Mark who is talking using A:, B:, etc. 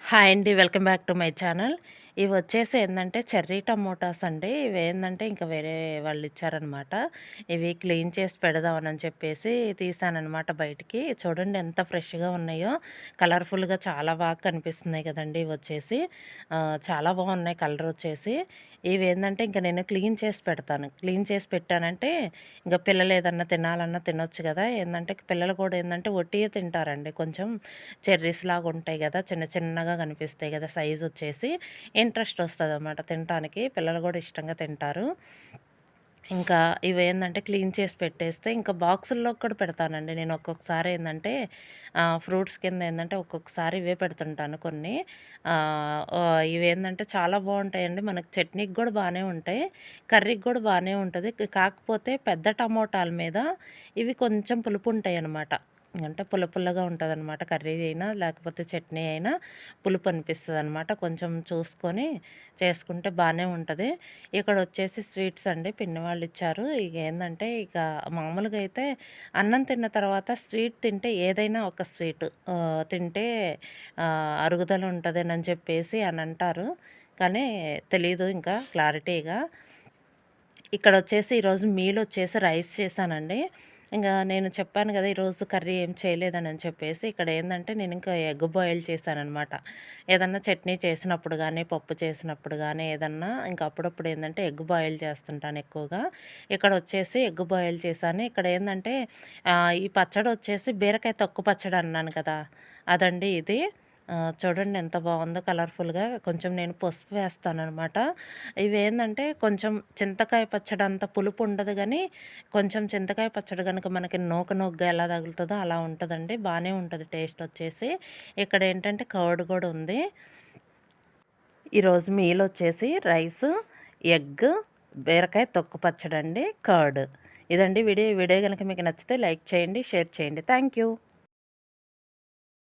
A: Hi అండి. Welcome back to my channel. ఇవి వచ్చేసి ఏందంటే చెర్రీ టమోటాస్ అండి. ఇవేందంటే ఇంకా వేరే వాళ్ళు ఇచ్చారనమాట. ఇవి క్లీన్ చేసి పెడదామని చెప్పేసి తీసాననమాట బయటికి. చూడండి ఎంత ఫ్రెష్‌గా ఉన్నాయో. కలర్‌ఫుల్‌గా చాలా బాగా కనిపిస్తున్నాయి కదండీ! ఇవొచ్చేసి. చాలా బాగున్నాయి కలర్ వచ్చేసి. ఇవేందంటే ఇంక నేను క్లీన్ చేసి పెడతాను. క్లీన్ చేసి పెట్టానంటే ఇంక పిల్లలు ఏదన్నా తినాలన్నా తినొచ్చు గదా! ఏందంటే పిల్లలు కూడా ఏందంటే ఒట్టియే తింటారండి. కొంచెం చెర్రీస్ లాగా ఉంటాయి గదా! చిన్న చిన్నగా కనిపిస్తాయి గదా! సైజొచ్చేసి ఇంట్రెస్ట్ వస్తదనమాట తినటానికి. పిల్లలు గూడా ఇష్టంగా తింటారు. ఇంకా ఇవేందంటే క్లీన్ చేసి పెట్టేస్తే ఇంకా బాక్సుల్లోకి కూడా పెడతానండి. నేను ఒక్కొక్కసారి ఏందంటే ఫ్రూట్స్ కింద ఏందంటే ఒక్కొక్కసారి ఇవే పెడుతుంటాను కొన్ని. ఇవేందంటే చాలా బావుంటాయండి. మనకు చట్నీకి గూడా బానే ఉంటాయి. కర్రీకి గూడా బానే ఉంటది. కాకపోతే పెద్ద టమోటాల మీద ఇవి కొంచెం పులుపుంటాయనమాట. అంటే పుల్ల పుల్లగా ఉంటదనమాట. కర్రీ అయినా లేకపోతే చట్నీ అయినా పులుపు అనిపిస్తదనమాట. కొంచెం చూసుకొని చేసుకుంటే బానే ఉంటది. ఇక్కడొచ్చేసి స్వీట్స్ అండి పిన్ని వాళ్ళిచ్చారు. ఇక ఏందంటే ఇక మామూలుగా అయితే అన్నం తిన్న తర్వాత స్వీట్ తింటే ఏదైనా ఒక స్వీట్ తింటే అరుగుదల ఉంటదనని చెప్పేసి అనంటారు. కానీ తెలీదు ఇంకా క్లారిటీగా. ఇక్కడొచ్చేసి ఈరోజు మీలొచ్చేసి రైస్ చేశానండి. నేను చెప్పాను గదా! ఈరోజు కర్రీ ఏం చేయలేదనని చెప్పేసి, ఇక్కడేందంటే నేనింకా ఎగ్ బాయిల్ చేశాననమాట. ఏదన్నా చట్నీ చేసినప్పుడు గానీ, పప్పు చేసినప్పుడు గానీ, ఏదన్నా ఇంక అప్పుడప్పుడు ఏందంటే ఎగ్ బాయిల్ చేస్తుంటాను ఎక్కువగా. ఇక్కడొచ్చేసి ఎగ్ బాయిల్ చేశాను. ఇక్కడేందంటే ఈ పచ్చడొచ్చేసి బీరకాయ తొక్కు పచ్చడన్నాను కదా! అదండి ఇది. చూడండి ఎంత బావుందో కలర్‌ఫుల్‌గా. కొంచెం నేను పసుపు వేస్తాననమాట. ఇవేందంటే కొంచెం చింతకాయ పచ్చడంత పులుపు ఉండదు గానీ, కొంచెం చింతకాయ పచ్చడి గనుక మనకి నూకగా ఎలా తగులుతదో అలా ఉంటదండి. బానే ఉంటది టేస్టొచ్చేసి. ఇక్కడేంటంటే కర్డ్ గూడా ఉంది. ఈరోజు మీలొచ్చేసి రైసు, ఎగ్, బీరకాయ తొక్కు పచ్చడండి, కర్డ్. ఇదండి వీడియో. ఈ వీడియో గనుక మీకు నచ్చితే లైక్ చేయండి, షేర్ చేయండి. Thank you.